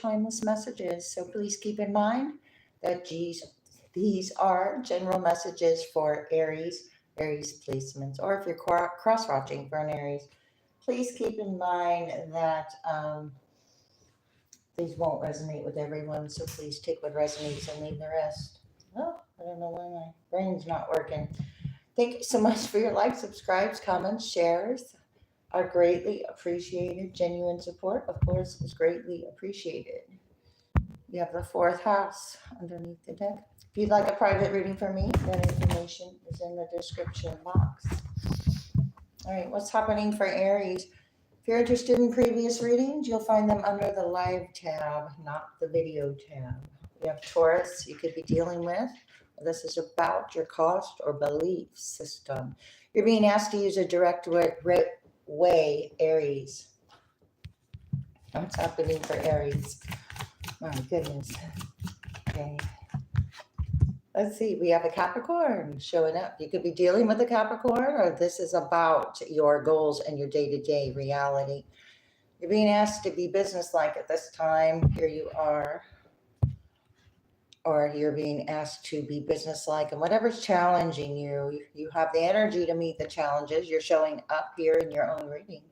timeless messages. So please keep in mind that these are general messages for Aries placements, or if you're cross-watching for an Aries, please keep in mind that these won't resonate with everyone, so please take what resonates and leave the rest. Oh, I don't know why my brain's not working. Thank you so much for your likes, subscribes, comments, shares. Are greatly appreciated. Genuine support, of course, is greatly appreciated. You have the fourth house underneath the deck. If you'd like a private reading from me, that information is in the description box. All right, what's happening for Aries? If you're interested in previous readings, you'll find them under the live tab, not the video tab. We have Taurus you could be dealing with. This is about your cost or belief system. You're being asked to use a direct way, Aries. What's happening for Aries? My goodness. Okay. Let's see. We have a Capricorn showing up. You could be dealing with a Capricorn, or this is about your goals and your day-to-day reality. You're being asked to be businesslike at this time. Here you are. Or you're being asked to be businesslike, and whatever's challenging you, you have the energy to meet the challenges. You're showing up here in your own reading.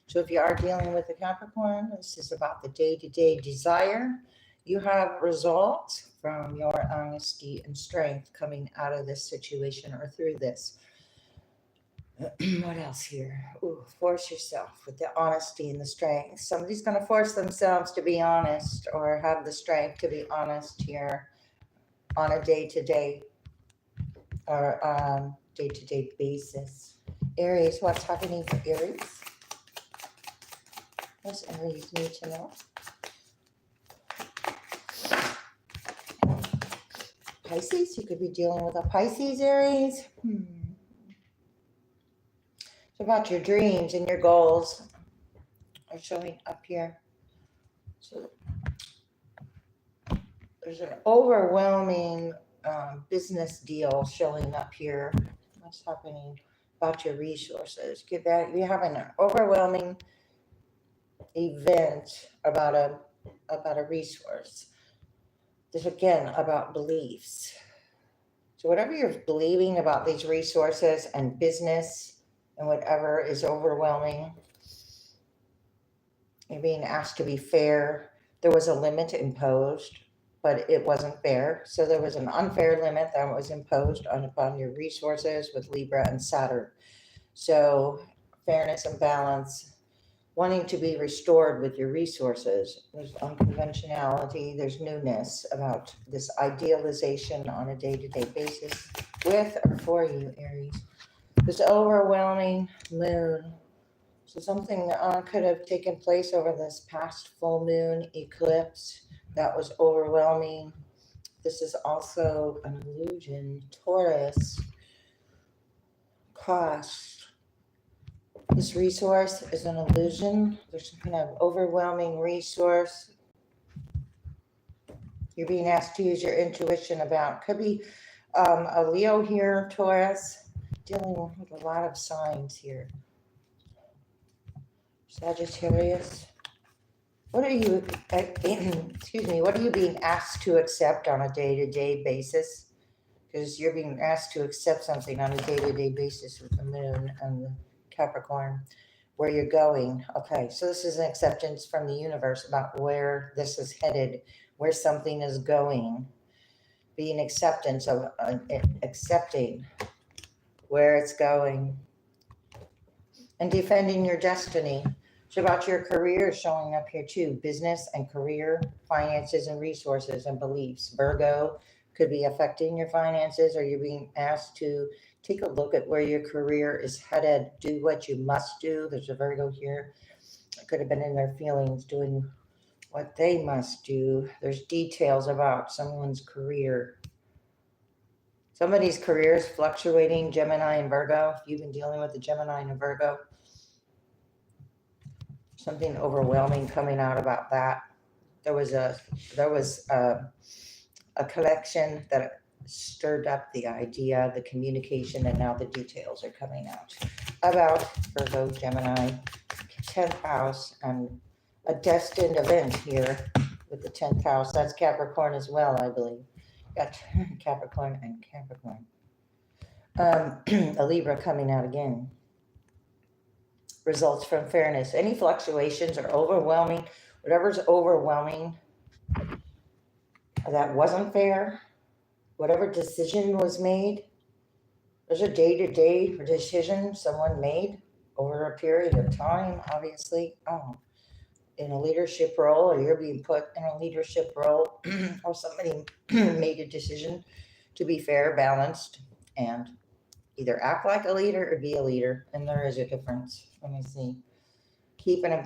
So if you are dealing with a Capricorn, this is about the day-to-day desire. You have results from your honesty and strength coming out of this situation or through this. What else here? Ooh, force yourself with the honesty and the strength. Somebody's going to force themselves to be honest, or have the strength to be honest here on a day-to-day or day-to-day basis. Aries, what's happening for Aries? What does Aries need to know? Pisces, you could be dealing with a Pisces, Aries. It's about your dreams and your goals are showing up here. So there's an overwhelming business deal showing up here. What's happening about your resources? You have an overwhelming event about a resource. This again about beliefs. So whatever you're believing about these resources and business and whatever is overwhelming, you're being asked to be fair. There was a limit imposed, but it wasn't fair. So there was an unfair limit that was imposed upon your resources with Libra and Saturn. So fairness and balance, wanting to be restored with your resources. There's unconventionality, there's newness about this idealization on a day-to-day basis with or for you, Aries. This overwhelming moon. So something could have taken place over this past full moon eclipse that was overwhelming. This is also an illusion. Taurus, cost. This resource is an illusion. There's some kind of overwhelming resource. You're being asked to use your intuition about. Could be a Leo here, Taurus, dealing with a lot of signs here. Sagittarius. What are you, what are you being asked to accept on a day-to-day basis? Because you're being asked to accept something on a day-to-day basis with the moon and the Capricorn, where you're going. Okay, so this is an acceptance from the universe about where this is headed, where something is going. Being acceptance of accepting where it's going. And defending your destiny. It's about your career showing up here too. Business and career, finances and resources and beliefs. Virgo could be affecting your finances, or you're being asked to take a look at where your career is headed. Do what you must do. There's a Virgo here. It could have been in their feelings doing what they must do. There's details about someone's career. Somebody's career is fluctuating, Gemini and Virgo. If you've been dealing with the Gemini and a Virgo, something overwhelming coming out about that. There was a collection that stirred up the idea, the communication, and now the details are coming out about Virgo, Gemini, 10th house, and a destined event here with the 10th house. That's Capricorn as well, I believe. Got Capricorn and Capricorn. A Libra coming out again. Results from fairness. Any fluctuations are overwhelming. Whatever's overwhelming that wasn't fair, whatever decision was made, there's a day-to-day decision someone made over a period of time, obviously, in a leadership role, or you're being put in a leadership role, or somebody made a decision to be fair, balanced, and either act like a leader or be a leader. And there is a difference. Let me see.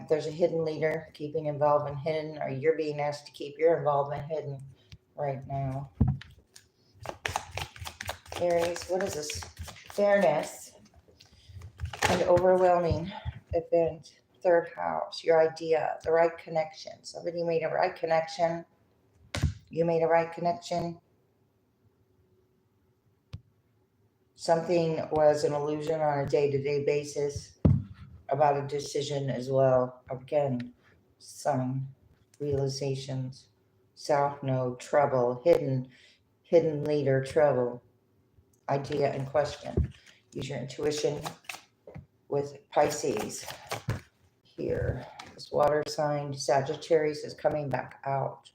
There's a hidden leader, keeping involvement hidden, or you're being asked to keep your involvement hidden right now. Aries, what is this? Fairness and overwhelming event. 3rd house, your idea, the right connection. Somebody made a right connection. You made a right connection. Something was an illusion on a day-to-day basis about a decision as well. Again, some realizations. South node, trouble, hidden leader, trouble. Idea and question. Use your intuition with Pisces here. This water sign, Sagittarius, is coming back out.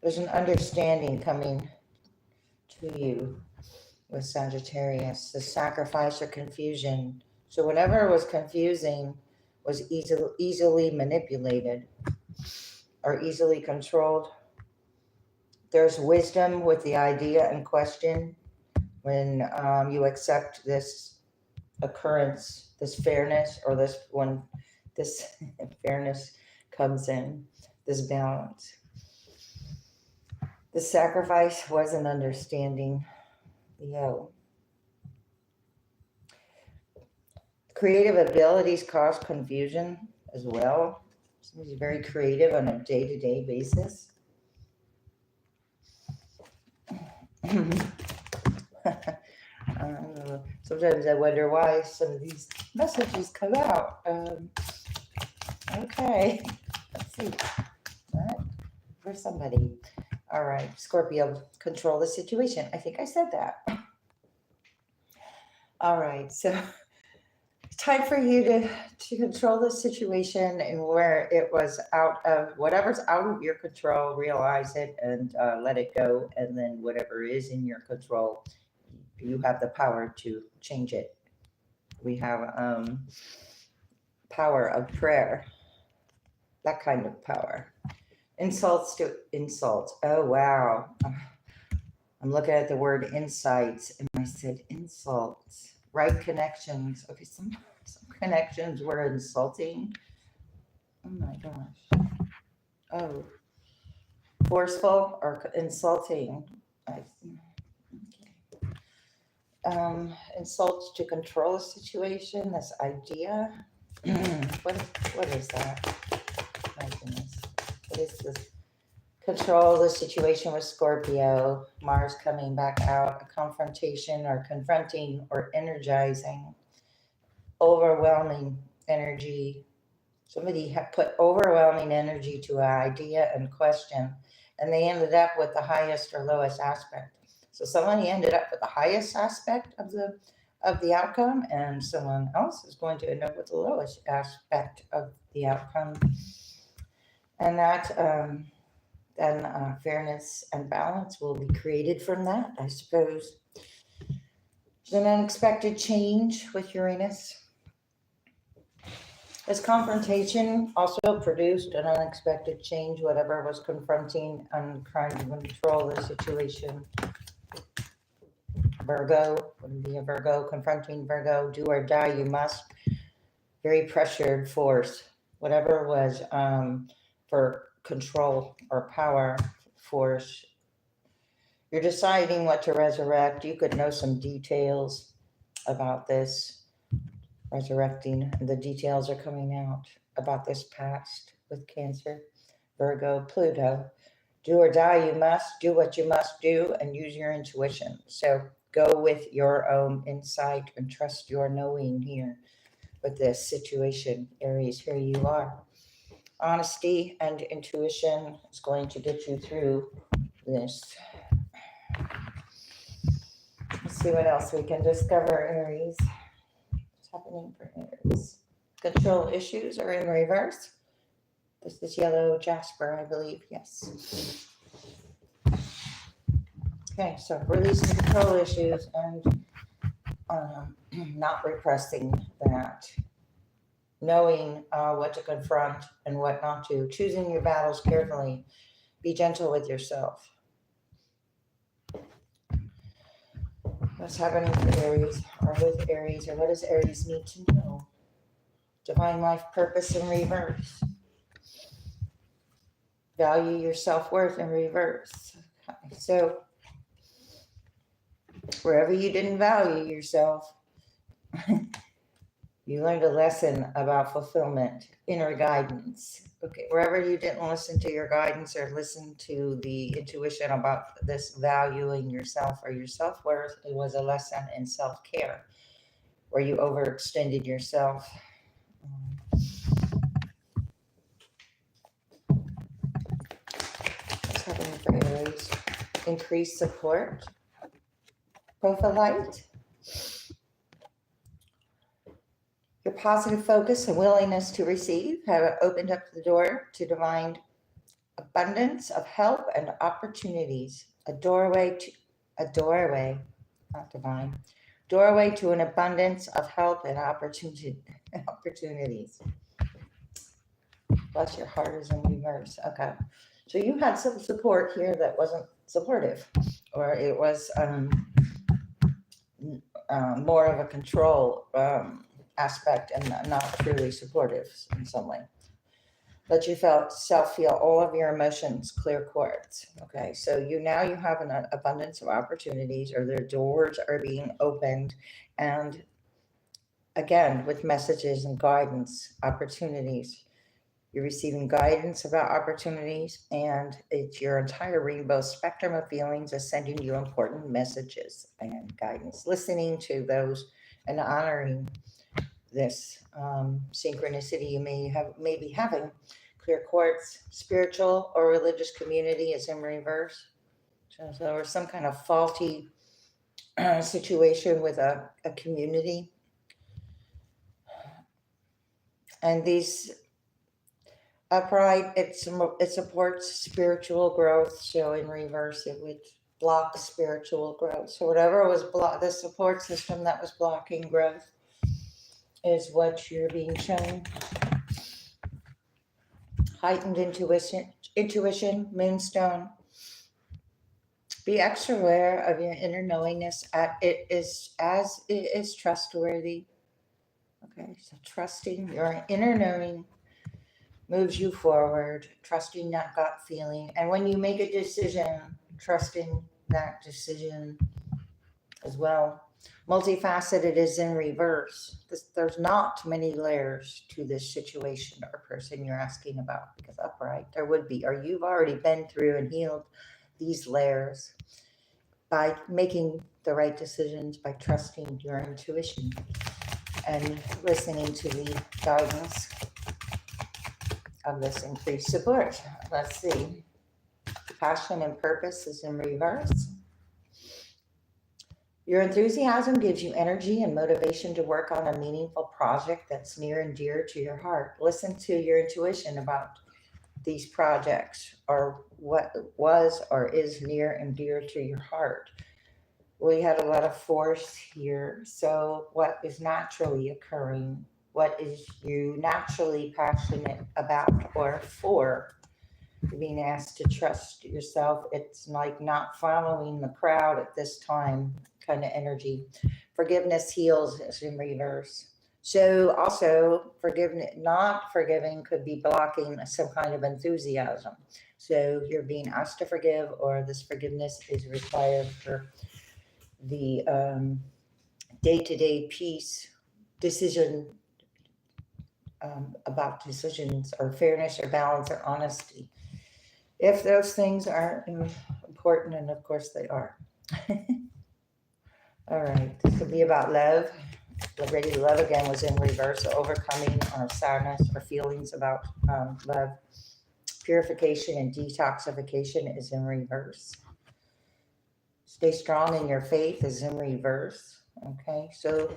There's an understanding coming to you with Sagittarius. The sacrifice or confusion. So whatever was confusing was easily manipulated or easily controlled. There's wisdom with the idea and question when you accept this occurrence, this fairness, or this fairness comes in, this balance. The sacrifice was an understanding. Creative abilities cause confusion as well. Somebody's very creative on a day-to-day basis. Sometimes I wonder why some of these messages come out. Okay, let's see. What? For somebody. All right, Scorpio, control the situation. I think I said that. All right, so it's time for you to control the situation, and where it was out of, whatever's out of your control, realize it and let it go. And then whatever is in your control, you have the power to change it. We have power of prayer, that kind of power. Insults to insults. Oh, wow. I'm looking at the word insights, and I said insults. Right connections. Okay, some connections were insulting. Oh my gosh. Oh, forceful or insulting. Insults to control a situation. This idea. What is that? My goodness. What is this? Control the situation with Scorpio. Mars coming back out. A confrontation or confronting or energizing. Overwhelming energy. Somebody had put overwhelming energy to an idea and question, and they ended up with the highest or lowest aspect. So someone ended up with the highest aspect of the outcome, and someone else is going to end up with the lowest aspect of the outcome. And that then fairness and balance will be created from that, I suppose. There's an unexpected change with Uranus. This confrontation also produced an unexpected change, whatever was confronting and trying to control the situation. Virgo, wouldn't be a Virgo, confronting Virgo, do or die, you must. Very pressured force, whatever was for control or power force. You're deciding what to resurrect. You could know some details about this. Resurrecting, and the details are coming out about this past with Cancer, Virgo, Pluto. Do or die, you must. Do what you must do and use your intuition. So go with your own insight and trust your knowing here with this situation. Aries, here you are. Honesty and intuition is going to get you through this. Let's see what else we can discover, Aries. What's happening for Aries? Control issues are in reverse. This is yellow jasper, I believe. Yes. Okay, so releasing control issues and not repressing that. Knowing what to confront and what not to. Choosing your battles carefully. Be gentle with yourself. What's happening for Aries or with Aries, or what does Aries need to know? Divine life purpose in reverse. Value your self-worth in reverse. Okay, so wherever you didn't value yourself, you learned a lesson about fulfillment, inner guidance. Okay, wherever you didn't listen to your guidance or listen to the intuition about this valuing yourself or your self-worth, it was a lesson in self-care where you overextended yourself. What's happening for Aries? Increased support. Profile light. Your positive focus and willingness to receive have opened up the door to divine abundance of help and opportunities. A doorway, not divine, doorway to an abundance of help and opportunities. Bless your heart is in reverse. Okay. So you had some support here that wasn't supportive, or it was more of a control aspect and not truly supportive in some way. Let yourself feel all of your emotions clear quartz. Okay, so you have an abundance of opportunities, or their doors are being opened, and again with messages and guidance, opportunities. You're receiving guidance about opportunities, and it's your entire rainbow spectrum of feelings is sending you important messages and guidance. Listening to those and honoring this synchronicity you may be having. Clear quartz, spiritual or religious community is in reverse. So there was some kind of faulty situation with a community. And these upright, it supports spiritual growth. So in reverse, it would block spiritual growth. So whatever was the support system that was blocking growth is what you're being shown. Heightened intuition, moonstone. Be extra aware of your inner knowingness as it is trustworthy. Okay, so trusting your inner knowing moves you forward, trusting that gut feeling. And when you make a decision, trusting that decision as well. Multifaceted is in reverse. There's not many layers to this situation or person you're asking about, because upright there would be, or you've already been through and healed these layers by making the right decisions, by trusting your intuition and listening to the guidance of this increased support. Let's see. Passion and purpose is in reverse. Your enthusiasm gives you energy and motivation to work on a meaningful project that's near and dear to your heart. Listen to your intuition about these projects, or what was or is near and dear to your heart. We had a lot of force here. So what is naturally occurring? What is you naturally passionate about or for? You're being asked to trust yourself. It's like not following the crowd at this time kind of energy. Forgiveness heals is in reverse. So also not forgiving could be blocking some kind of enthusiasm. So you're being asked to forgive, or this forgiveness is required for the day-to-day peace decision about decisions or fairness or balance or honesty. If those things are important, and of course they are. All right, this will be about love Ready to love again was in reverse. So overcoming our sadness or feelings about love. Purification and detoxification is in reverse. Stay strong in your faith is in reverse. Okay, so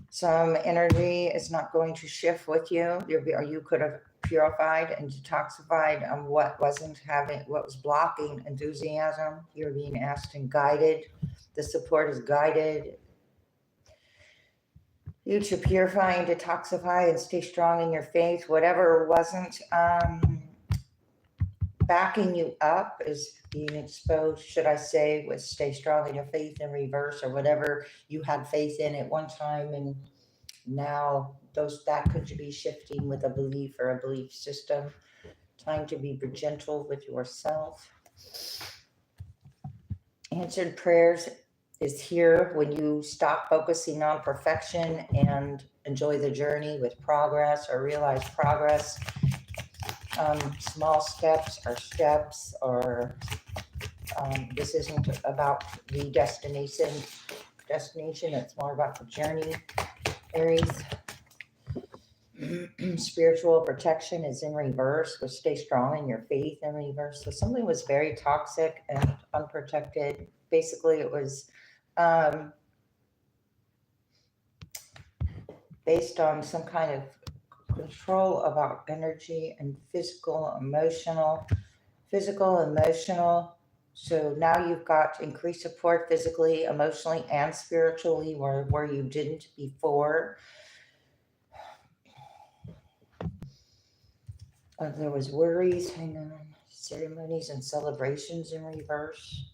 some energy is not going to shift with you. Or you could have purified and detoxified on what was blocking enthusiasm. You're being asked and guided. The support is guided you to purify and detoxify and stay strong in your faith. Whatever wasn't backing you up is being exposed, should I say, with stay strong in your faith in reverse, or whatever you had faith in at one time, and now that could be shifting with a belief or a belief system. Time to be gentle with yourself. Answered prayers is here when you stop focusing on perfection and enjoy the journey with progress or realize progress. Small steps are steps, or this isn't about the destination. It's more about the journey. Aries. Spiritual protection is in reverse, so stay strong in your faith in reverse. So something was very toxic and unprotected. Basically, it was based on some kind of control about energy and physical, emotional. So now you've got increased support physically, emotionally, and spiritually where you didn't before. There was worries, hang on, ceremonies and celebrations in reverse.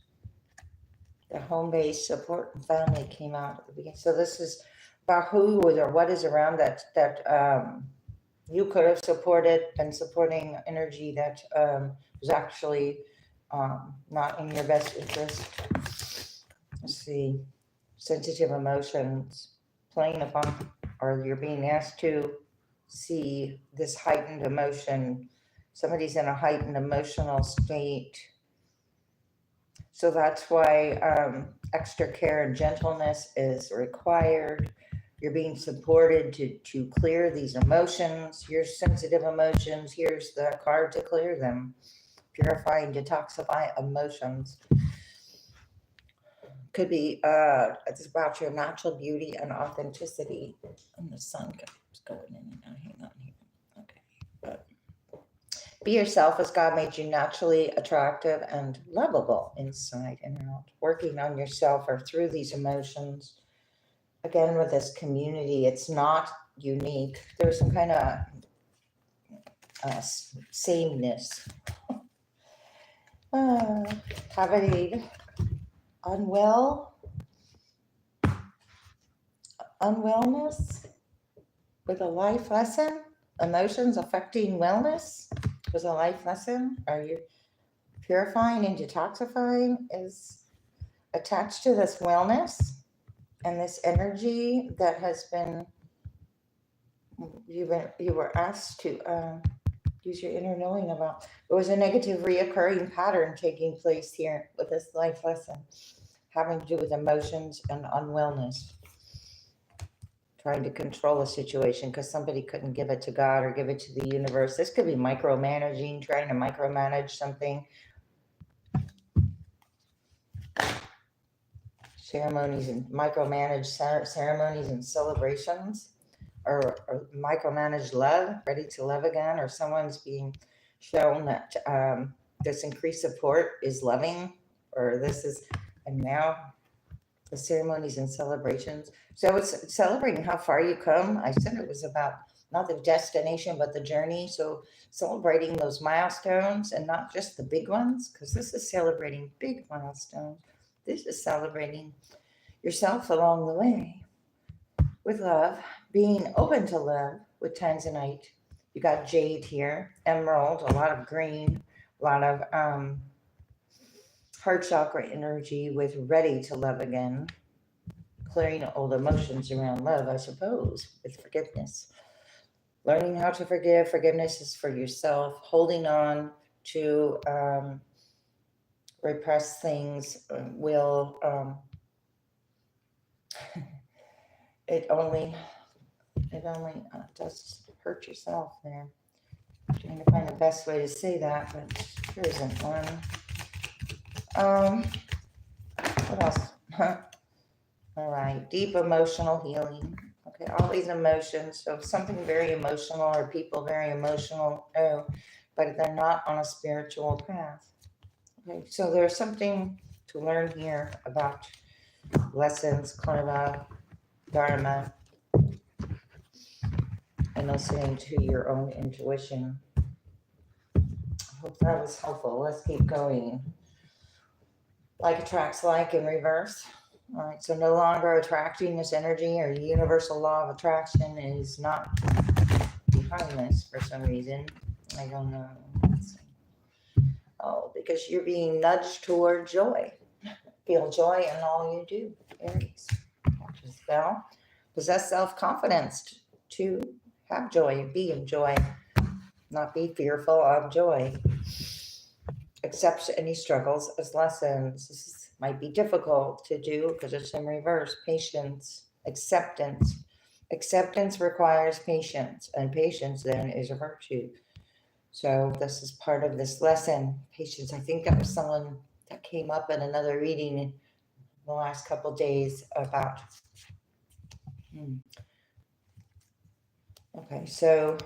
The home-based support and family came out at the beginning. So this is about who or what is around that you could have supported and supporting energy that was actually not in your best interest. Let's see, sensitive emotions playing upon, or you're being asked to see this heightened emotion. Somebody's in a heightened emotional state. So that's why extra care and gentleness is required. You're being supported to clear these emotions. Your sensitive emotions, here's the card to clear them. Purify and detoxify emotions. Could be it's about your natural beauty and authenticity. And the sun keeps going in and out. Hang on here. Okay. But be yourself as God made you, naturally attractive and lovable inside and out. Working on yourself or through these emotions. Again, with this community, it's not unique. There's some kind of sameness. Having unwellness with a life lesson. Emotions affecting wellness was a life lesson. Are you purifying and detoxifying is attached to this wellness and this energy that has been you were asked to use your inner knowing about. There was a negative reoccurring pattern taking place here with this life lesson, having to do with emotions and unwellness. Trying to control a situation because somebody couldn't give it to God or give it to the universe. This could be micromanaging, trying to micromanage something. Ceremonies and micromanage ceremonies and celebrations, or micromanage love, ready to love again, or someone's being shown that this increased support is loving, or this is, and now the ceremonies and celebrations. So it's celebrating how far you come. I said it was about not the destination, but the journey. So celebrating those milestones and not just the big ones, because this is celebrating big milestones. This is celebrating yourself along the way with love, being open to love with Tanzanite. You got jade here, emerald, a lot of green, a lot of heart chakra energy with ready to love again. Clearing old emotions around love, I suppose, with forgiveness. Learning how to forgive. Forgiveness is for yourself. Holding on to repressed things will it only does hurt yourself there. I'm trying to find the best way to say that, but there isn't one. What else? All right, deep emotional healing. Okay, all these emotions. So something very emotional or people very emotional, but they're not on a spiritual path. Okay, so there's something to learn here about lessons, karma, dharma, and listening to your own intuition. I hope that was helpful. Let's keep going. Like attracts like in reverse. All right, so no longer attracting this energy, or the universal law of attraction is not behind this for some reason. I don't know. Oh, because you're being nudged toward joy. Feel joy in all you do, Aries. Watch the spell. Possess self-confidence to have joy, be in joy, not be fearful of joy. Accept any struggles as lessons. This might be difficult to do because it's in reverse. Patience, acceptance. Acceptance requires patience, and patience then is a virtue. So this is part of this lesson. Patience. I think that was someone that came up in another reading in the last couple days about. Okay, so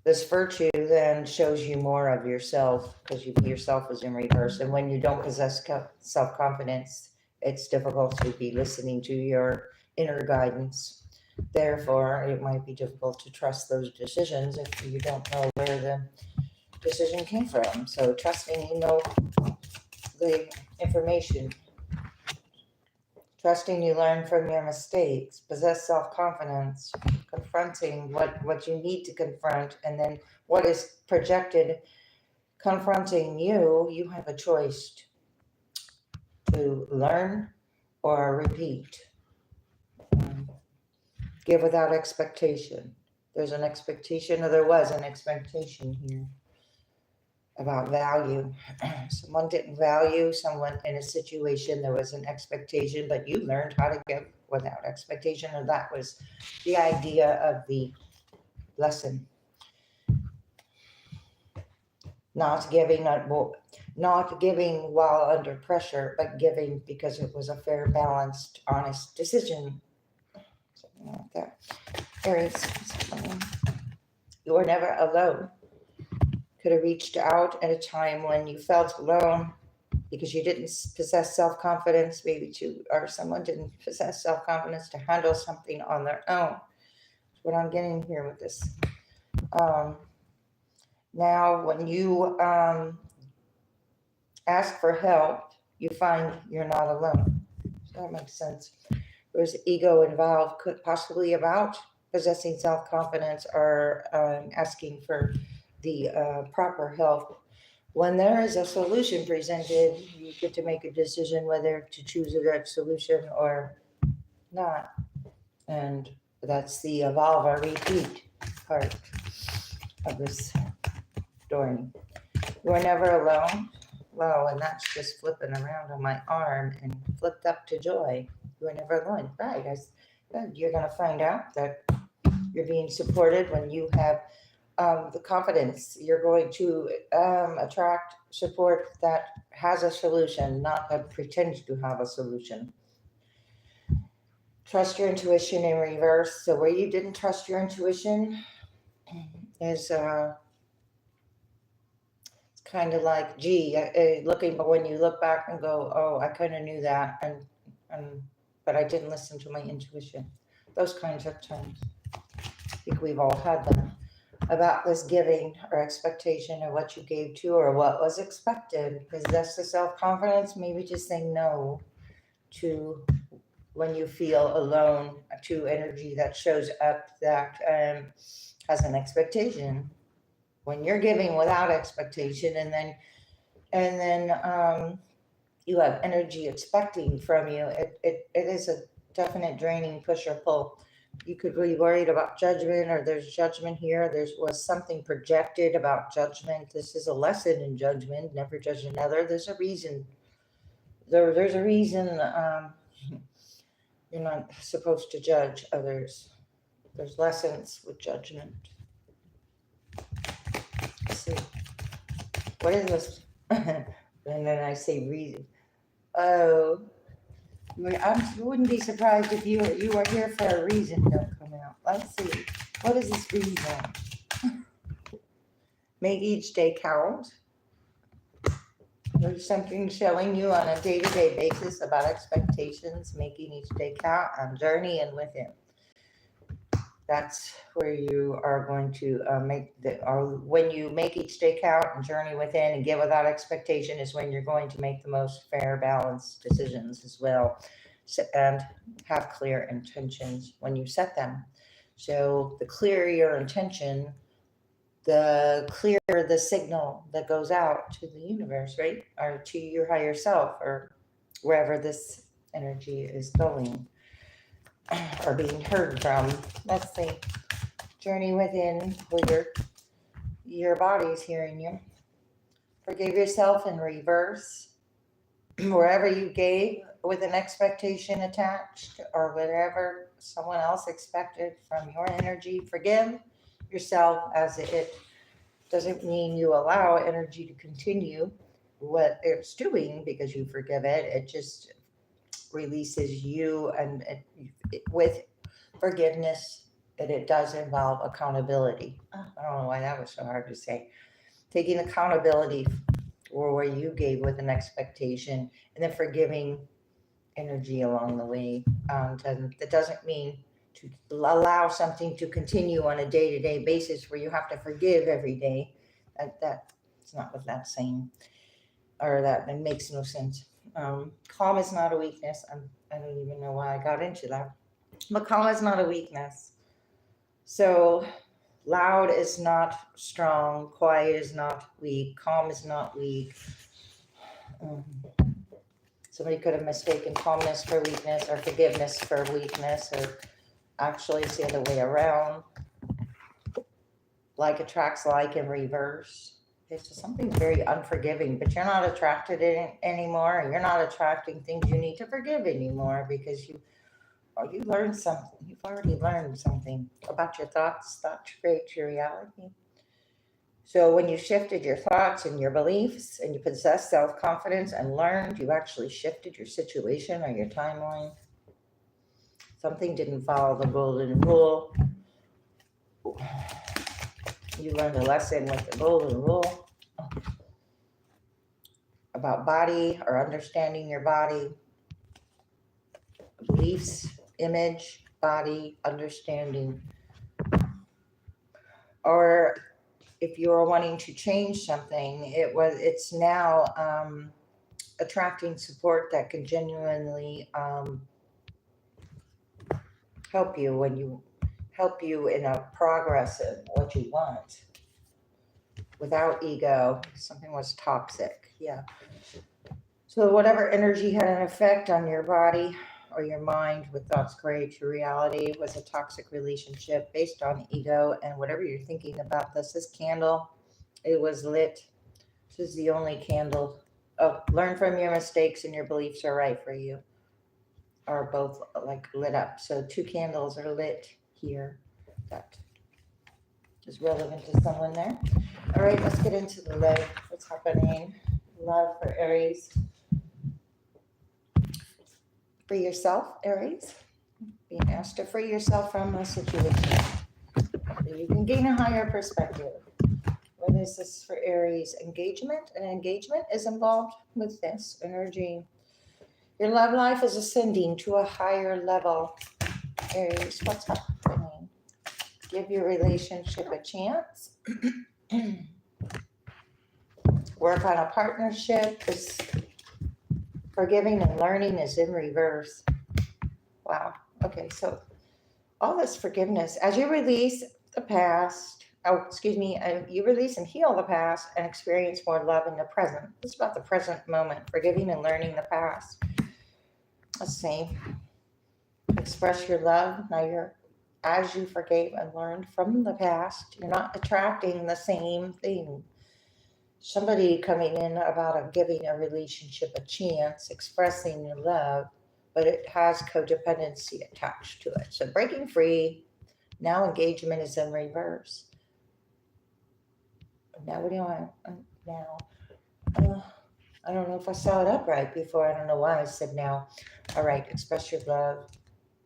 this virtue then shows you more of yourself because yourself is in reverse. And when you don't possess self-confidence, it's difficult to be listening to your inner guidance. Therefore, it might be difficult to trust those decisions if you don't know where the decision came from. So trusting you know the information. Trusting you learn from your mistakes, possess self-confidence, confronting what you need to confront, and then what is projected confronting you, you have a choice to learn or repeat. Give without expectation. There's an expectation, or there was an expectation here about value. Someone didn't value someone in a situation. There was an expectation, but you learned how to give without expectation, or that was the idea of the lesson. Not giving while under pressure, but giving because it was a fair, balanced, honest decision. Something like that. Aries, you were never alone. Could have reached out at a time when you felt alone because you didn't possess self-confidence, or someone didn't possess self-confidence to handle something on their own. That's what I'm getting here with this. Now, when you ask for help, you find you're not alone. So that makes sense. There's ego involved, could possibly about possessing self-confidence or asking for the proper help. When there is a solution presented, you get to make a decision whether to choose that solution or not. And that's the evolve or repeat part of this story. You are never alone. Wow, and that's just flipping around on my arm and flipped up to joy. You are never alone. Right, you're going to find out that you're being supported when you have the confidence. You're going to attract support that has a solution, not that pretends to have a solution. Trust your intuition in reverse. So where you didn't trust your intuition is it's kind of like, looking, but when you look back and go, oh, I kind of knew that, but I didn't listen to my intuition. Those kinds of times. I think we've all had them. About this giving or expectation or what you gave to or what was expected. Possess the self-confidence, maybe just say no to when you feel alone, to energy that shows up that has an expectation. When you're giving without expectation and then you have energy expecting from you, it is a definite draining push or pull. You could be worried about judgment, or there's judgment here. There was something projected about judgment. This is a lesson in judgment. Never judge another. There's a reason. There's a reason You're not supposed to judge others. There's lessons with judgment. Let's see. What is this? And then I say reason. Oh, I wouldn't be surprised if you are here for a reason. Don't come out. Let's see. What is this reason? Make each day count. There's something showing you on a day-to-day basis about expectations, making each day count on journey and within. That's where you are going to or when you make each day count and journey within and give without expectation is when you're going to make the most fair, balanced decisions as well. And have clear intentions when you set them. So the clearer your intention, the clearer the signal that goes out to the universe, right? Or to your higher self, or wherever this energy is going or being heard from. Let's see. Journey within where your body's hearing you. Forgive yourself in reverse. Wherever you gave with an expectation attached, or whatever someone else expected from your energy, forgive yourself, as it doesn't mean you allow energy to continue what it's doing because you forgive it. It just releases you, and with forgiveness, that it does involve accountability. I don't know why that was so hard to say. Taking accountability for where you gave with an expectation, and then forgiving energy along the way. That doesn't mean to allow something to continue on a day-to-day basis where you have to forgive every day. That's not what that's saying, or that it makes no sense. Calm is not a weakness. I don't even know why I got into that. But calm is not a weakness. So loud is not strong. Quiet is not weak. Calm is not weak. Somebody could have mistaken calmness for weakness, or forgiveness for weakness, or actually it's the other way around. Like attracts like in reverse. It's just something very unforgiving, but you're not attracted in anymore. You're not attracting things you need to forgive anymore because you learned something. You've already learned something about your thoughts. Thoughts create your reality. So when you shifted your thoughts and your beliefs, and you possessed self-confidence and learned, you actually shifted your situation or your timeline. Something didn't follow the golden rule. You learned a lesson with the golden rule about body, or understanding your body, beliefs, image, body, understanding. Or if you're wanting to change something, it's now attracting support that can genuinely help you in a progress of what you want without ego. Something was toxic. Yeah. So whatever energy had an effect on your body or your mind with thoughts create your reality was a toxic relationship based on ego. And whatever you're thinking about this candle, it was lit. This is the only candle. Oh, learn from your mistakes and your beliefs are right for you. Are both like lit up. So 2 candles are lit here. That is relevant to someone there. All right, let's get into the love. What's happening? Love for Aries. Free yourself, Aries. Being asked to free yourself from a situation. So you can gain a higher perspective. What is this for Aries? Engagement. And engagement is involved with this energy. Your love life is ascending to a higher level. Aries, what's happening? Give your relationship a chance. Work on a partnership. This forgiving and learning is in reverse. Wow. Okay, so all this forgiveness, as you release the past, you release and heal the past and experience more love in the present. It's about the present moment, forgiving and learning the past. Let's see. Express your love. Now as you forgave and learned from the past, you're not attracting the same thing. Somebody coming in about giving a relationship a chance, expressing your love, but it has codependency attached to it. So breaking free, now engagement is in reverse. Now what do you want now? I don't know if I saw it up right before. I don't know why I said now. All right, express your love.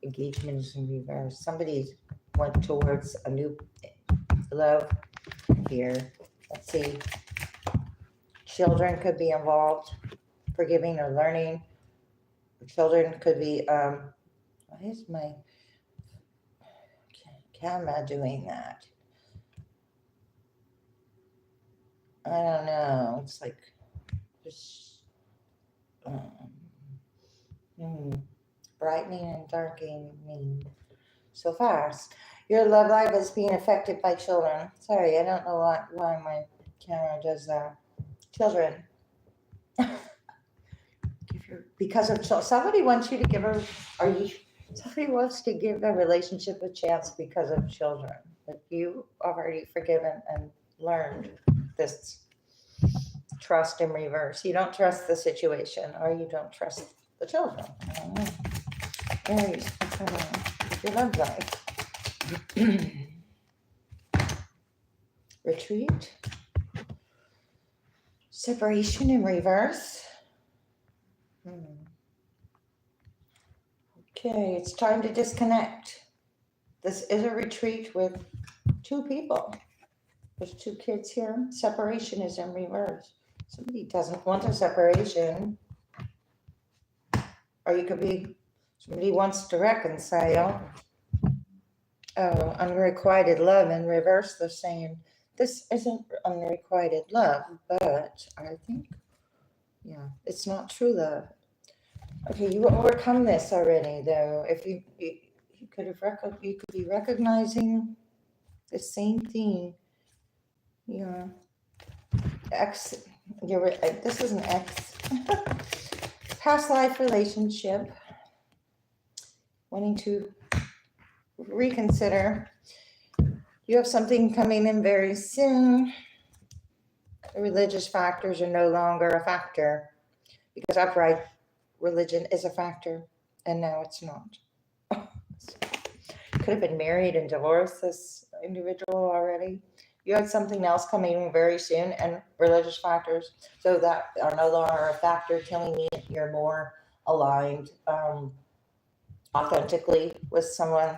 Engagement is in reverse. Somebody went towards a new love here. Let's see. Children could be involved, forgiving or learning. Children could be, why is my camera doing that? I don't know. It's like just brightening and darkening so fast. Your love life is being affected by children. Sorry, I don't know why my camera does that. Children. Because of children. Somebody wants you to give her, somebody wants to give a relationship a chance because of children. But you already forgiven and learned this trust in reverse. You don't trust the situation, or you don't trust the children. I don't know. Aries, what's going on with your love life? Retreat. Separation in reverse. Okay, it's time to disconnect. This is a retreat with two people. There's two kids here. Separation is in reverse. Somebody doesn't want a separation. Or you could be, somebody wants to reconcile. Oh, unrequited love in reverse. They're saying this isn't unrequited love, but I think, yeah, it's not true love. Okay, you overcome this already, though. If you could be recognizing the same thing. Yeah, this is an ex past life relationship, wanting to reconsider. You have something coming in very soon. The religious factors are no longer a factor because upright religion is a factor, and now it's not. Could have been married and divorced, this individual already. You had something else coming very soon, and religious factors, so that are no longer a factor, telling me you're more aligned authentically with someone.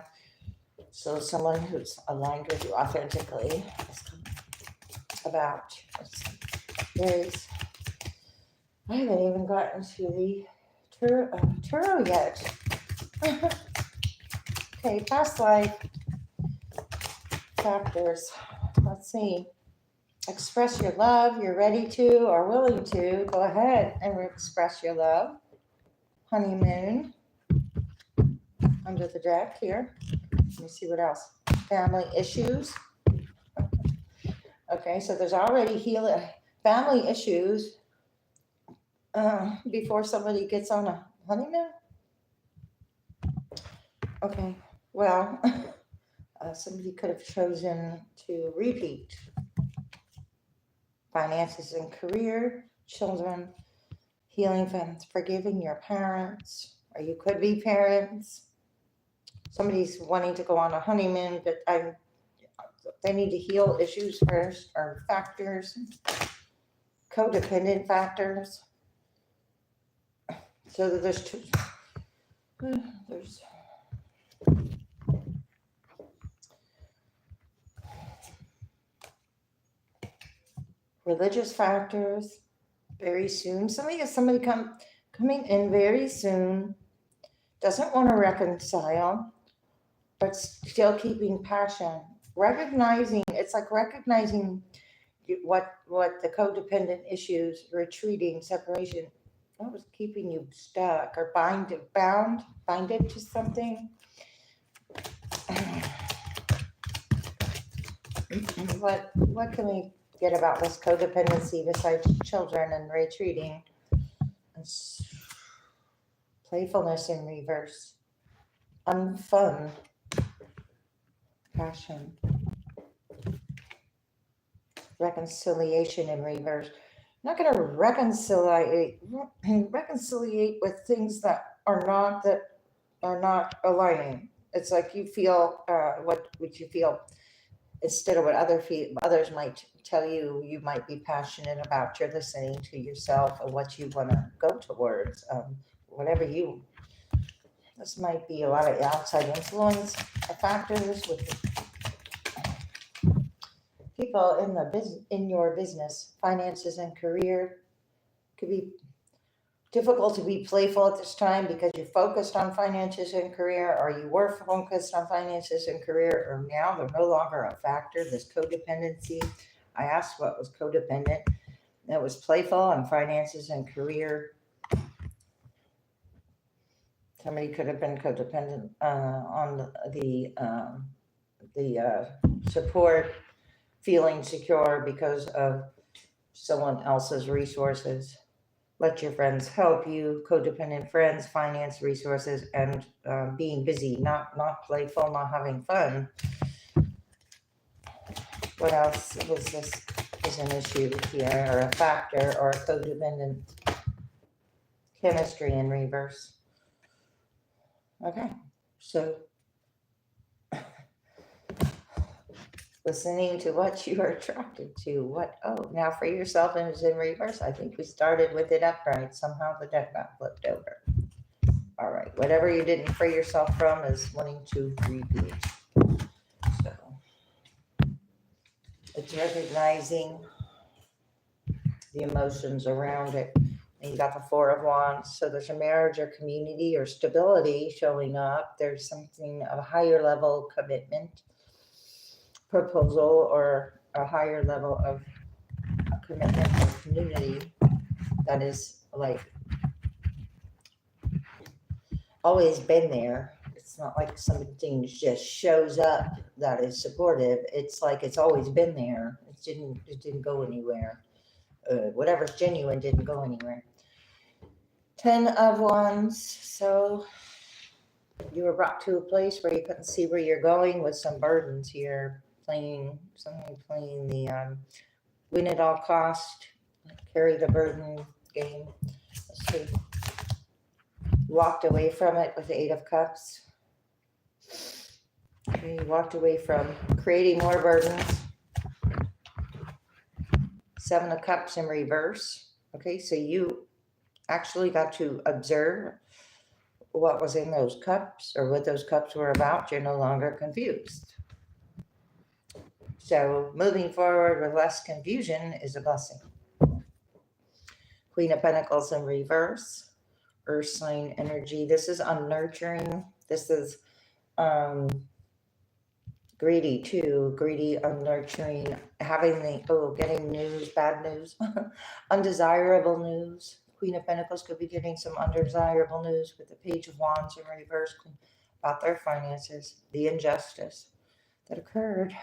So someone who's aligned with you authentically is about Aries. I haven't even gotten to the tarot yet. Okay, past life factors. Let's see. Express your love. You're ready to or willing to. Go ahead and express your love. Honeymoon. Under the deck here. Let me see what else. Family issues. Okay, so there's already family issues before somebody gets on a honeymoon. Okay, well, somebody could have chosen to repeat. Finances and career, children, healing from forgiving your parents, or you could be parents. Somebody's wanting to go on a honeymoon, but they need to heal issues first, or factors, codependent factors. So that there's two. There's religious factors very soon. Somebody coming in very soon, doesn't want to reconcile, but still keeping passion. It's like recognizing what the codependent issues, retreating, separation, what was keeping you stuck or binded to something. What can we get about this codependency besides children and retreating? It's playfulness in reverse, unfun, passion, reconciliation in reverse. I'm not going to reconciliate with things that are not aligning. It's like you feel what you feel instead of what others might tell you. You might be passionate about. You're listening to yourself and what you want to go towards. Whatever you. This might be a lot of outside influence factors with people in the business, in your business, finances, and career. Could be difficult to be playful at this time because you're focused on finances and career, or you were focused on finances and career, or now they're no longer a factor. This codependency. I asked what was codependent. It was playful on finances and career. Somebody could have been codependent on the support, feeling secure because of someone else's resources. Let your friends help you. Codependent friends, finance, resources, and being busy, not playful, not having fun. What else was this is an issue here, or a factor, or a codependent chemistry in reverse? Okay, so listening to what you are attracted to. What? Oh, now for yourself and is in reverse. I think we started with it upright. Somehow the deck got flipped over. All right, whatever you didn't free yourself from is wanting to repeat. So it's recognizing the emotions around it. And you got the Four of Wands. So there's a marriage or community or stability showing up. There's something of a higher level commitment, proposal, or a higher level of commitment or community that is like always been there. It's not like something just shows up that is supportive. It's like it's always been there. It didn't go anywhere. Whatever's genuine didn't go anywhere. 10 of Wands. So you were brought to a place where you couldn't see where you're going with some burdens here. Playing the win at all cost, carry the burden game. Let's see. Walked away from it with the 8 of Cups. Okay, you walked away from creating more burdens. 7 of Cups in reverse. Okay, so you actually got to observe what was in those cups or what those cups were about. You're no longer confused. So moving forward with less confusion is a blessing. Queen of Pentacles in reverse. Earth sign energy. This is unnurturing. This is greedy too. Greedy, unnurturing. Getting news, bad news, undesirable news. Queen of Pentacles could be getting some undesirable news with the Page of Wands in reverse about their finances, the injustice that occurred.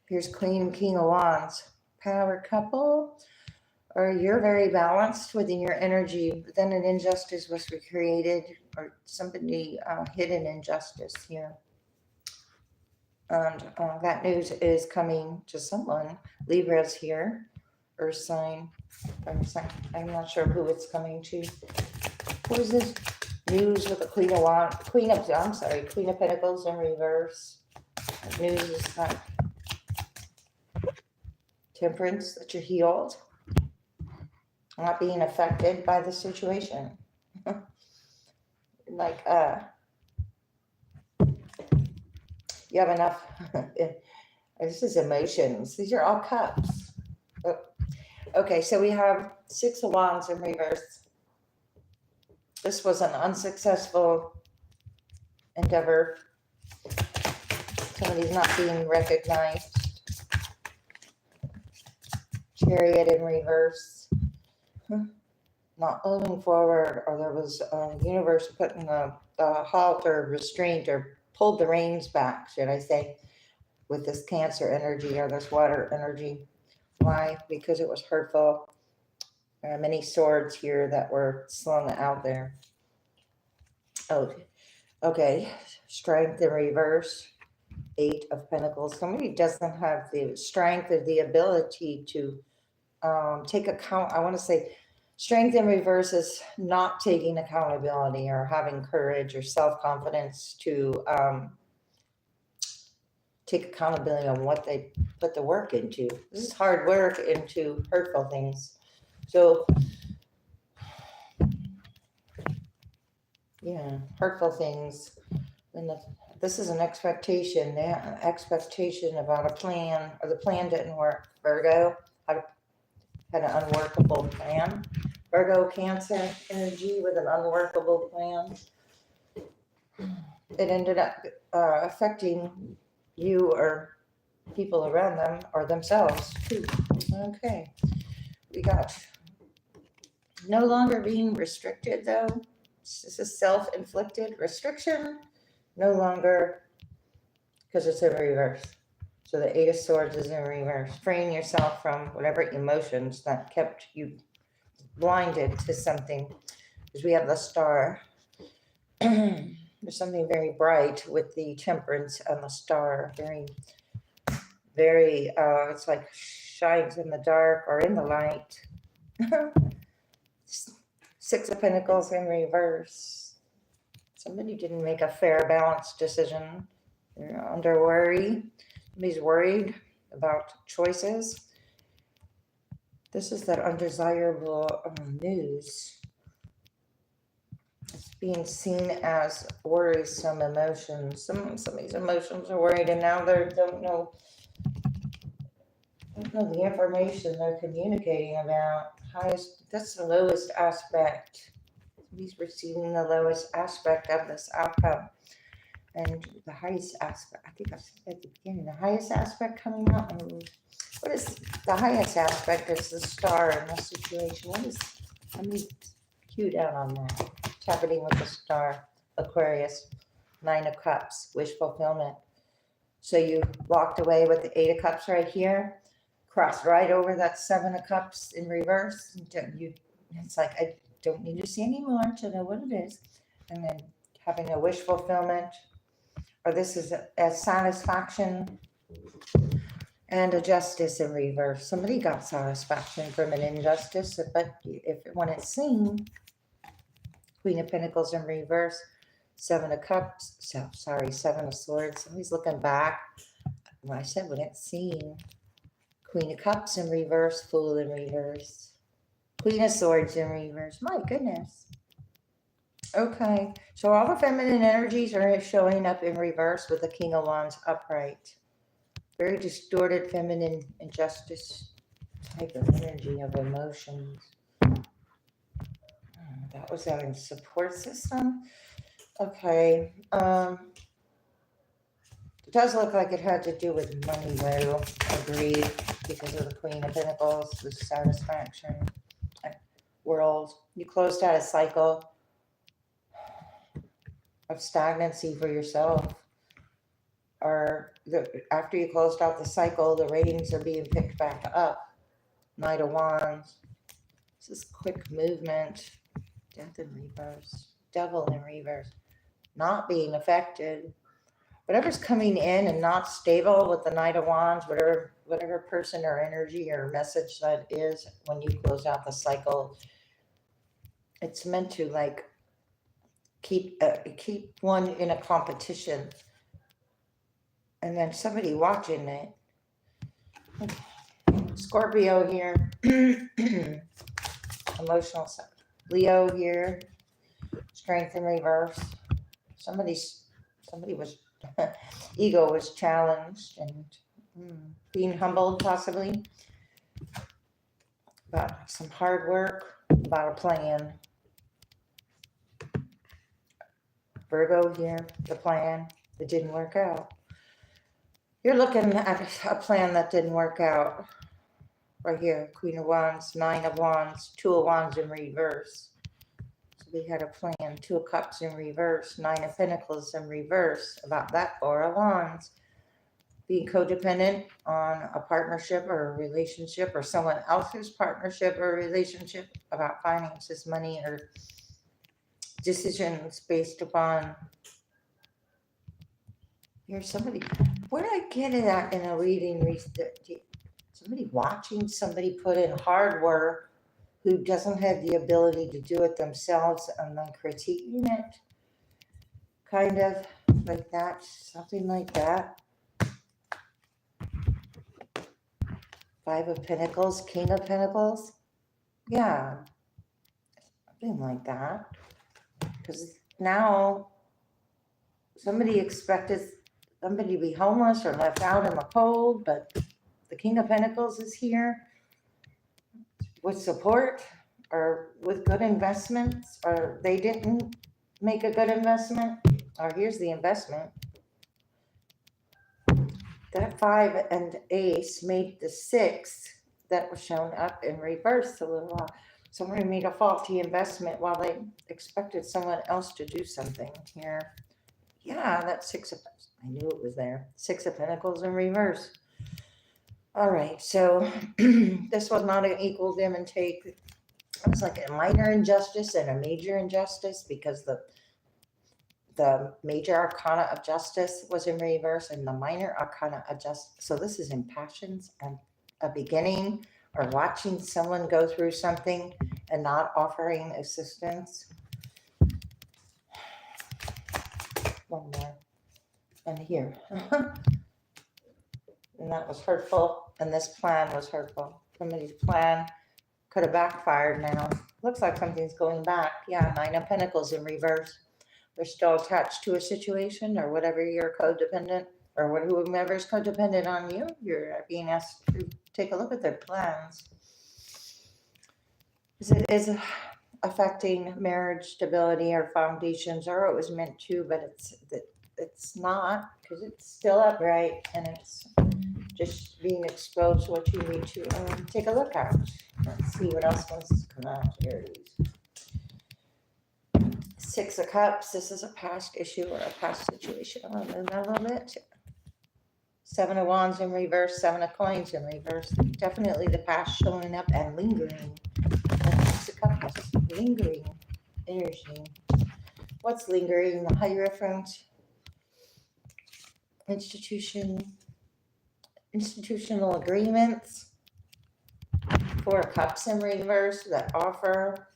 Here's Queen and King of Wands. Power couple. Or you're very balanced within your energy, but then an injustice was created, or somebody hid an injustice here. And that news is coming to someone. Libra's here. Earth sign. I'm not sure who it's coming to. What is this news with the Queen of Pentacles in reverse. News is that Temperance, that you're healed. Not being affected by the situation. Like, you have enough. This is emotions. These are all cups. Okay, so we have 6 of Wands in reverse. This was an unsuccessful endeavor. Somebody's not being recognized. Chariot in reverse. Not moving forward, or there was a universe putting a halt or restraint or pulled the reins back, should I say, with this Cancer energy or this water energy. Why? Because it was hurtful. There are many swords here that were slung out there. Oh, okay. Strength in reverse. 8 of Pentacles. Somebody doesn't have the strength or the ability to take account. I want to say Strength in reverse is not taking accountability or having courage or self-confidence to take accountability on what they put the work into. This is hard work into hurtful things. So, yeah, hurtful things. This is an expectation, expectation about a plan, or the plan didn't work. Virgo had an unworkable plan. Virgo, Cancer energy with an unworkable plan. It ended up affecting you or people around them or themselves too. Okay, we got no longer being restricted though. This is self-inflicted restriction. No longer, because it's in reverse. So the Eight of Swords is in reverse. Freeing yourself from whatever emotions that kept you blinded to something. Because we have the Star. There's something very bright with the Temperance and the Star. Very, it's like shines in the dark or in the light. Six of Pentacles in reverse. Somebody didn't make a fair, balanced decision. They're under worry. Somebody's worried about choices. This is that undesirable news. It's being seen as worrisome emotions. Somebody's emotions are worried, and now they don't know the information they're communicating about. That's the lowest aspect. He's receiving the lowest aspect of this outcome. And the highest aspect, I think I said at the beginning, the highest aspect coming out. What is the highest aspect? Is the Star in this situation. Let me cue down on that. What's happening with the Star? Aquarius, Nine of Cups, wish fulfillment. So you walked away with the Eight of Cups right here, crossed right over that Seven of Cups in reverse. It's like, I don't need to see anymore to know what it is. And then having a wish fulfillment, or this is a satisfaction and a justice in reverse. Somebody got satisfaction from an injustice, but when it's seen, Queen of Pentacles in reverse, Seven of Cups, Seven of Swords. Somebody's looking back. When I said when it's seen, Queen of Cups in reverse, Fool in reverse, Queen of Swords in reverse. My goodness. Okay, so all the feminine energies are showing up in reverse with the King of Wands upright. Very distorted feminine injustice type of energy of emotions. That was having support system. Okay. It does look like it had to do with money though. Agreed. Because of the Queen of Pentacles, the satisfaction world. You closed out a cycle of stagnancy for yourself. Or after you closed out the cycle, the ratings are being picked back up. Knight of Wands. This is quick movement. Death in reverse. Devil in reverse. Not being affected. Whatever's coming in and not stable with the Knight of Wands, whatever person or energy or message that is, when you close out the cycle, it's meant to like keep one in a competition, and then somebody watching it. Scorpio here, emotional side. Leo here, strength in reverse. Somebody was ego was challenged and being humbled possibly about some hard work, about a plan. Virgo here, the plan that didn't work out. You're looking at a plan that didn't work out. Right here, Queen of Wands, Nine of Wands, Two of Wands in reverse. So we had a plan, Two of Cups in reverse, Nine of Pentacles in reverse. About that, Four of Wands. Being codependent on a partnership or a relationship or someone else's partnership or relationship about finances, money, or decisions based upon. Here's somebody. Where did I get it at in a reading? Somebody watching somebody put in hard work who doesn't have the ability to do it themselves and then critiquing it. Kind of like that, something like that. Five of Pentacles, King of Pentacles. Yeah, something like that. Because now somebody expected somebody to be homeless or left out in the cold, but the King of Pentacles is here with support or with good investments, or they didn't make a good investment, or here's the investment. That 5 and ace made the 6 that was shown up in reverse a little while. Somebody made a faulty investment while they expected someone else to do something here. Yeah, that's 6 of, I knew it was there. 6 of Pentacles in reverse. All right, so this was not an equal give and take. It was like a minor injustice and a major injustice, because the major arcana of justice was in reverse and the minor arcana of justice. So this is impassions and a beginning, or watching someone go through something and not offering assistance. One more. And here. And that was hurtful. And this plan was hurtful. Somebody's plan could have backfired now. Looks like something's going back. Yeah, 9 of Pentacles in reverse. They're still attached to a situation, or whatever you're codependent, or whomever's codependent on you. You're being asked to take a look at their plans. It is affecting marriage stability or foundations, or it was meant to, but it's not, because it's still upright and it's just being exposed what you need to take a look at. Let's see what else wants to come out. Aries. 6 of Cups. This is a past issue or a past situation. I'll move that a little bit. 7 of Wands in reverse. 7 of Coins in reverse. Definitely the past showing up and lingering. 6 of Cups. Lingering energy. What's lingering? The Hierophant. Institutional agreements. 4 of Cups in reverse that offer.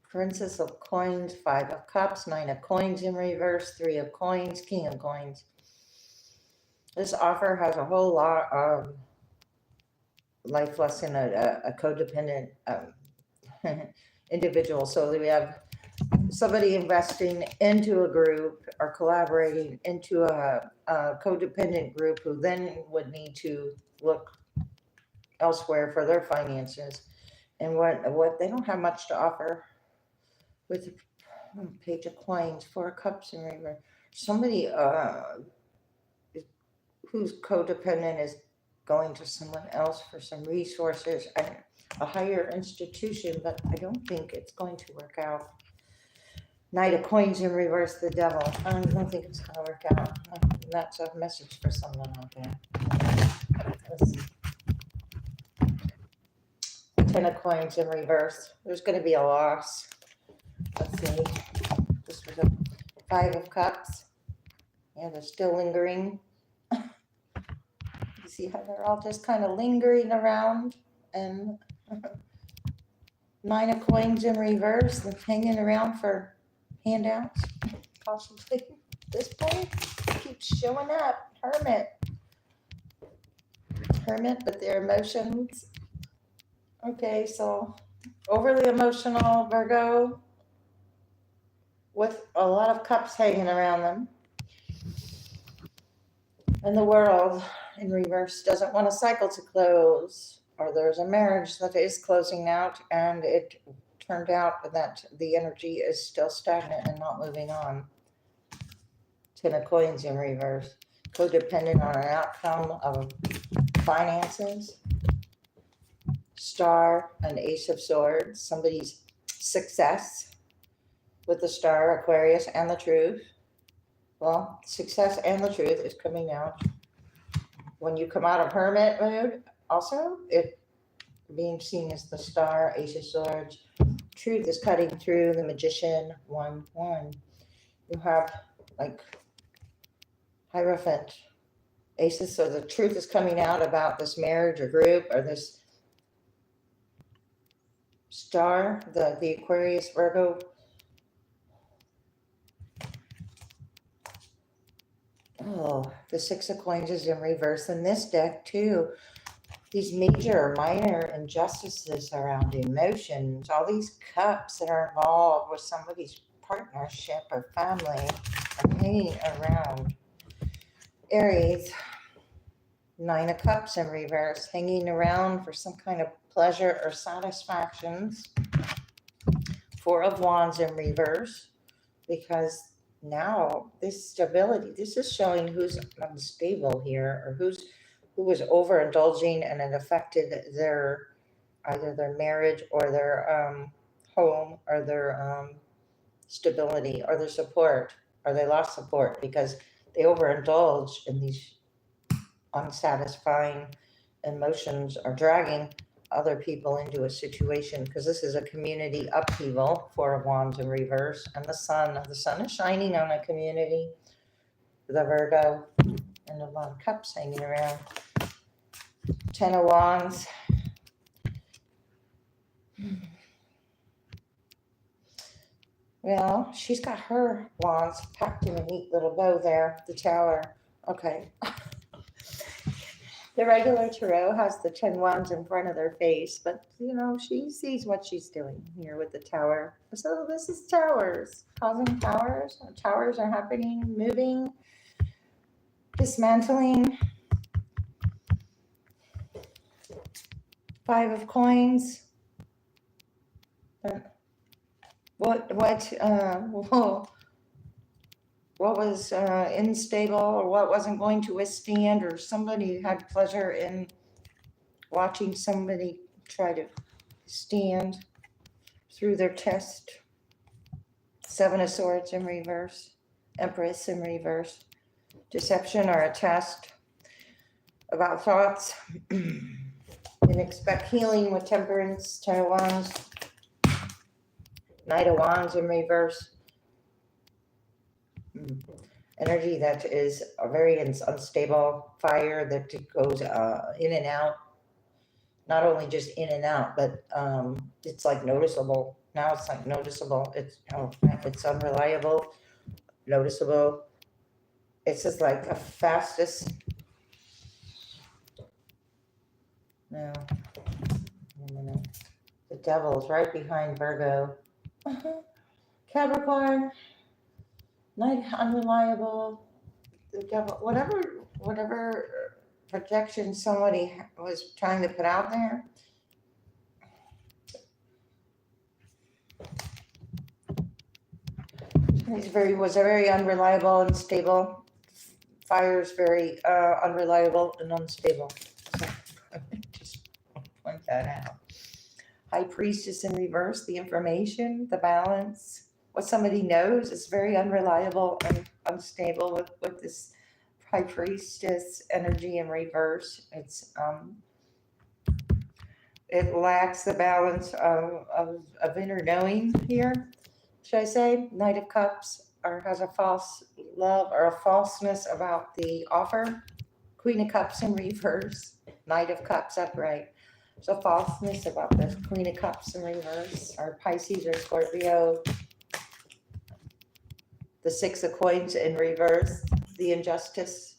Princess of Coins, 5 of Cups, 9 of Coins in reverse, 3 of Coins, King of Coins. This offer has a whole lot of life lesson, a codependent individual. So we have somebody investing into a group or collaborating into a codependent group, who then would need to look elsewhere for their finances. And what they don't have much to offer. With the Page of Coins, 4 of Cups in reverse. Somebody who's codependent is going to someone else for some resources and a higher institution, but I don't think it's going to work out. Knight of Coins in reverse, the Devil. I don't think it's going to work out. That's a message for someone out there. Let's see. 10 of Coins in reverse. There's going to be a loss. Let's see. This was a 5 of Cups. Yeah, they're still lingering. You see how they're all just kind of lingering around. And 9 of Coins in reverse, and hanging around for handouts, possibly. At this point, it keeps showing up. Hermit with their emotions. Okay, so overly emotional Virgo, with a lot of cups hanging around them. And the World in reverse doesn't want a cycle to close, or there's a marriage that is closing out, and it turned out that the energy is still stagnant and not moving on. 10 of Coins in reverse, codependent on an outcome of finances. Star and Ace of Swords, somebody's success with the Star, Aquarius, and the Truth. Well, success and the truth is coming out. When you come out of hermit mode, also, it being seen as the Star, Ace of Swords. Truth is cutting through, the Magician, 1-1. You have like Hierophant, Aces, so the truth is coming out about this marriage or group or this Star, the Aquarius, Virgo. Oh, the Six of Coins is in reverse in this deck too. These major or minor injustices around emotions, all these cups that are involved with somebody's partnership or family are hanging around. Aries, Nine of Cups in reverse, hanging around for some kind of pleasure or satisfactions. Four of Wands in reverse, because now this stability, this is showing who's unstable here, or who was overindulging, and it affected their either their marriage or their home, or their stability, or their support, or they lost support because they overindulge in these unsatisfying emotions, or dragging other people into a situation, because this is a community upheaval. Four of Wands in reverse, and the sun is shining on a community, the Virgo, and a lot of cups hanging around. Ten of Wands. Well, she's got her wands packed in a neat little bow there, the Tower. Okay. The regular tarot has the 10 wands in front of their face, but she sees what she's doing here with the Tower. So this is towers, causing towers. Towers are happening, moving, dismantling. Five of Coins. What was unstable, or what wasn't going to withstand, or somebody had pleasure in watching somebody try to stand through their test. Seven of Swords in reverse, Empress in reverse. Deception or a test about thoughts. And expect healing with Temperance. Ten of Wands. Knight of Wands in reverse. Energy that is a very unstable. Fire that goes in and out. Not only just in and out, but it's like noticeable. Now it's like noticeable. It's unreliable, noticeable. It's just like the fastest. No. The Devil's right behind Virgo. Capricorn. Night unreliable. The Devil. Whatever projection somebody was trying to put out there. Was very unreliable and unstable. Fire is very unreliable and unstable. So just point that out. High Priestess in reverse, the information, the balance, what somebody knows is very unreliable and unstable with this High Priestess energy in reverse. It lacks the balance of inner knowing here, should I say. Knight of Cups, or has a false love or a falseness about the offer. Queen of Cups in reverse, Knight of Cups upright. So falseness about this Queen of Cups in reverse, or Pisces or Scorpio. The Six of Coins in reverse, the injustice.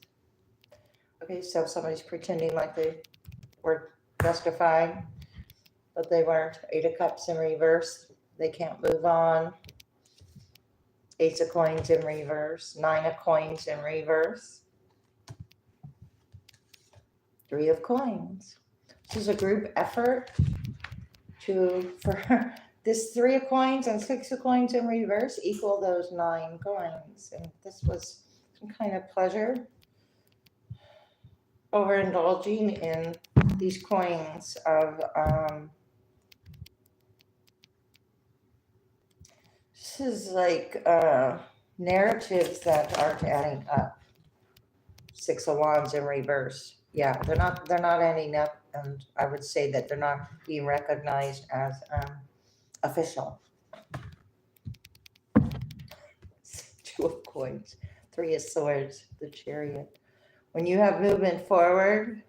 Okay, so somebody's pretending like they were justified, but they weren't. Eight of Cups in reverse, they can't move on. Ace of Coins in reverse, Nine of Coins in reverse. Three of Coins. This is a group effort for this Three of Coins and Six of Coins in reverse equal those 9 coins. And this was some kind of pleasure, overindulging in these coins of this is like narratives that aren't adding up. Six of Wands in reverse. Yeah, they're not adding up, and I would say that they're not being recognized as official. Two of Coins, Three of Swords, the Chariot. When you have movement forward,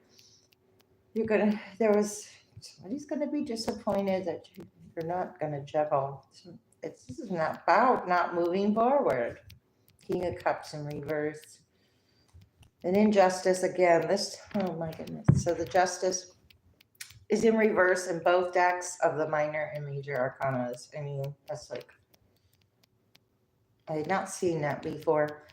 there was Somebody's going to be disappointed that you're not going to juggle. This is not about not moving forward. King of Cups in reverse. An injustice again. Oh my goodness. So the Justice is in reverse in both decks of the minor and major arcanas. I mean, that's like, I had not seen that before.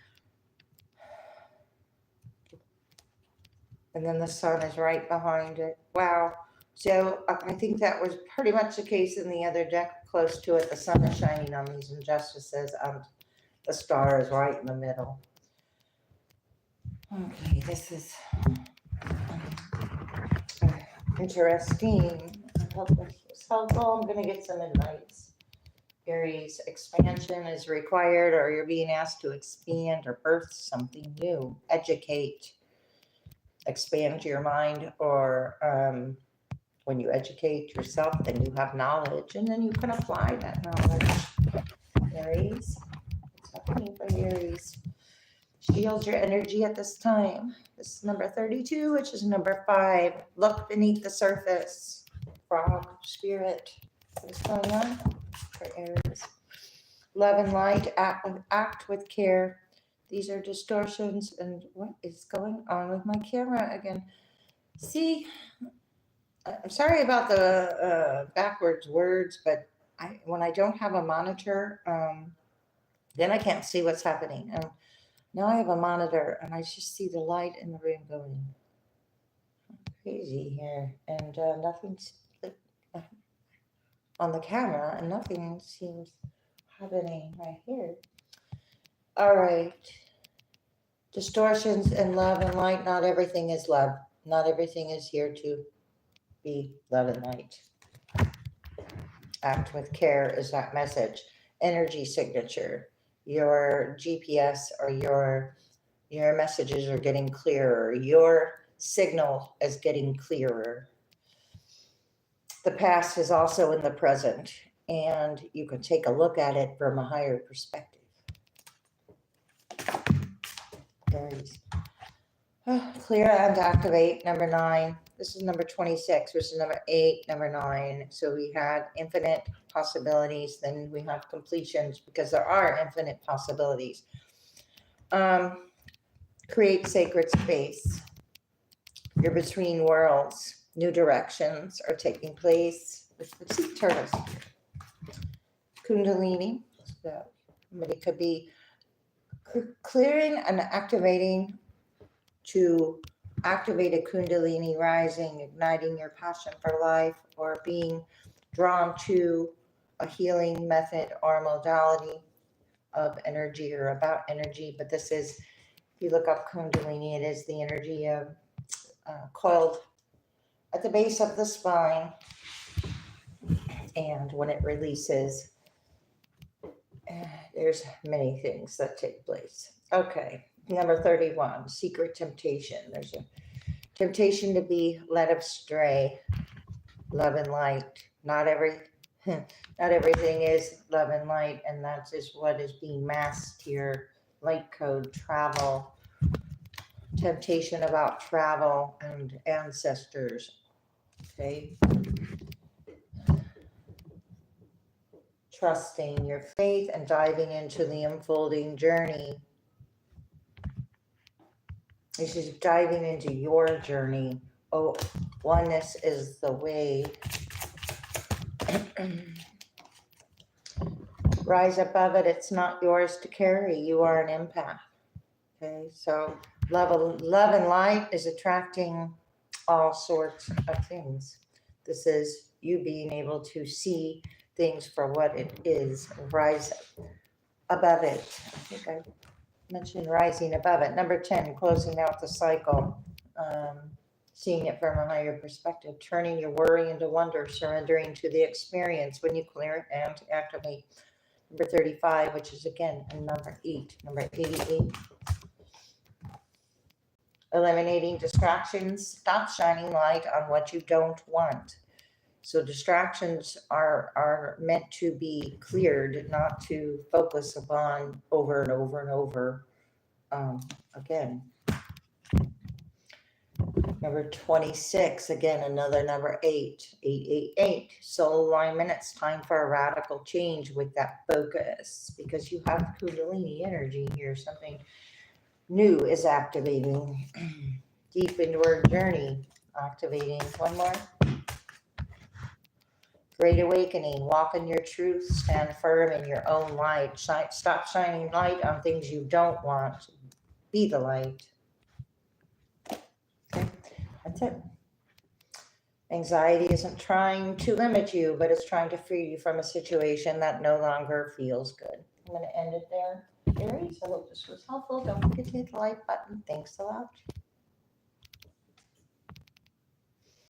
And then the Sun is right behind it. Wow. So I think that was pretty much the case in the other deck close to it. The Sun is shining on these injustices. The Star is right in the middle. Okay, this is interesting. I hope this was helpful. I'm going to get some advice. Aries, expansion is required, or you're being asked to expand or birth something new. Educate. Expand your mind, or when you educate yourself, then you have knowledge, and then you can apply that knowledge. Aries, what's happening for Aries? Shield your energy at this time. This is number 32, which is number 5. Look beneath the surface. Frog, spirit, what is going on for Aries? Love and light, act with care. These are distortions, and what is going on with my camera again? See, I'm sorry about the backwards words, but when I don't have a monitor, then I can't see what's happening. And now I have a monitor, and I just see the light in the room going crazy here, and nothing's on the camera, and nothing seems happening right here. All right. Distortions in love and light. Not everything is love. Not everything is here to be love and light. Act with care is that message. Energy signature. Your GPS or your messages are getting clearer. Your signal is getting clearer. The past is also in the present, and you can take a look at it from a higher perspective. Aries. Clear and activate, number 9. This is number 26, which is number 8, number 9. So we had infinite possibilities, then we have completions, because there are infinite possibilities. Create sacred space. You're between worlds. New directions are taking place. Let's see, turtles. Kundalini. So somebody could be clearing and activating to activate a Kundalini rising, igniting your passion for life, or being drawn to a healing method or modality of energy or about energy. But this is, if you look up Kundalini, it is the energy of coiled at the base of the spine. And when it releases, there's many things that take place. Okay, number 31, secret temptation. There's a temptation to be led astray. Love and light. Not everything is love and light, and that is what is being masked here. Light code, travel, temptation about travel and ancestors. Okay. Trusting your faith and diving into the unfolding journey. This is diving into your journey. Oh, oneness is the way. Rise above it. It's not yours to carry. You are an empath. Okay, so love and light is attracting all sorts of things. This is you being able to see things for what it is. Rise above it. I think I mentioned rising above it. Number 10, closing out the cycle. Seeing it from a higher perspective. Turning your worry into wonder. Surrendering to the experience when you clear it and activate. Number 35, which is again number 8. Number 88. Eliminating distractions. Stop shining light on what you don't want. So distractions are meant to be cleared, not to focus upon over and over and over again. Number 26, again, another number 8, 888. Soul alignment, it's time for a radical change with that focus because you have Kundalini energy here. Something new is activating. Deep inward journey activating. One more. Great awakening. Walk in your truth. Stand firm in your own light. Stop shining light on things you don't want. Be the light. Okay, that's it. Anxiety isn't trying to limit you, but it's trying to free you from a situation that no longer feels good. I'm going to end it there, Aries. I hope this was helpful. Don't forget to hit the like button. Thanks a lot.